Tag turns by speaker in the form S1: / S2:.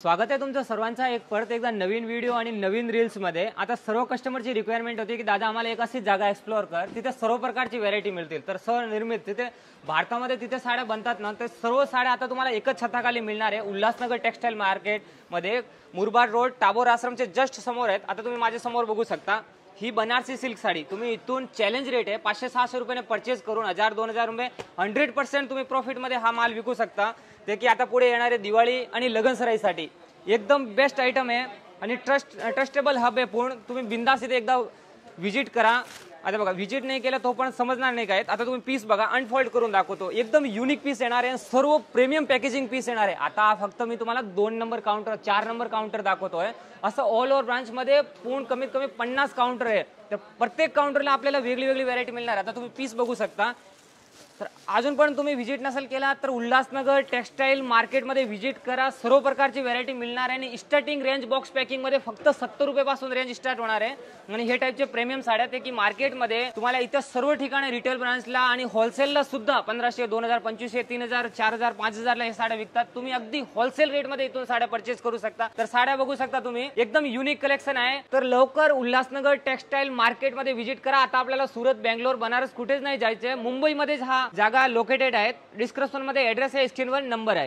S1: स्वागत आहे तुमचं सर्वांचा एक परत एकदा नवीन व्हिडिओ आणि नवीन रील्स मध्ये। आता सर्व कस्टमरची रिक्वायरमेंट होती की दादा आम्हाला एक अशी जागा एक्सप्लोर कर तिथे सर्व प्रकारची व्हरायटी मिळतील। तर स्वनिर्मित तिथे भारतामध्ये तिथे साड्या बनतात ना, ते सर्व साड्या आता तुम्हाला एकच छताखाली मिळणार आहे। उल्हासनगर टेक्सटाईल मार्केट मध्ये मुरबाड रोड टाबोर आश्रमचे जस्ट समोर आहेत। आता तुम्ही माझ्या समोर बघू शकता ही बनारसी सिल्क साडी तुम्ही इथून चॅलेंज रेट आहे 500-600 रुपये परचेस करून 1000-2000 रुपये 100% तुम्ही प्रॉफिट मध्ये हा माल विकू शकता। ते की आता पुढे येणारे दिवाळी आणि लग्नसराईसाठी एकदम बेस्ट आयटम आहे आणि ट्रस्टेबल हब आहे। पूर्ण तुम्ही बिंदास इथे एकदा विजिट करा। आता बघा विजिट नाही केलं तो पण समजणार नाही काय। आता तुम्ही पीस बघा, अनफोल्ड करून दाखवतो, एकदम युनिक पीस येणार आहे, सर्व प्रीमियम पॅकेजिंग पीस येणार आहे। आता फक्त मी तुम्हाला 2 नंबर काउंटर 4 नंबर काउंटर दाखवतोय। असं ऑल ओव्हर ब्रांच मध्ये पूर्ण कमीत कमी 50 काउंटर आहे। तर प्रत्येक काउंटरला आपल्याला वेगळी वेगळी व्हरायटी मिळणार। आता तुम्ही पीस बघू शकता। तर अजून पण तुम्ही विजिट नसेल केला तर उल्हासनगर टेक्सटाईल मार्केटमध्ये विजिट करा। सर्व प्रकारची व्हरायटी मिळणार आहे आणि स्टार्टिंग रेंज बॉक्स पॅकिंग मध्ये फक्त 70 रुपयापासून रेंज स्टार्ट होणार आहे। आणि हे टाइपचे प्रीमियम साड्या ते की मार्केटमध्ये तुम्हाला इथं सर्व ठिकाणी रिटेल ब्रांचला आणि होलसेलला सुद्धा 1500, 2000, 2500, 3000, 4000, 5000 ला हे साड्या विकतात। तुम्ही अगदी होलसेल रेट मध्ये इथून साड्या परचेस करू शकता। तर साड्या बघू शकता तुम्ही, एकदम युनिक कलेक्शन आहे। तर लवकर उल्हासनगर टेक्सटाईल मार्केटमध्ये विजिट करा। आता आपल्याला सुरत, बेंगलोर, बनारस कुठेच नाही जायचंय, मुंबईमध्येच हा जागा लोकेटेड आहेत। डिस्क्रिप्शन मध्ये ऍड्रेस आहे, स्क्रीनवर नंबर आहे।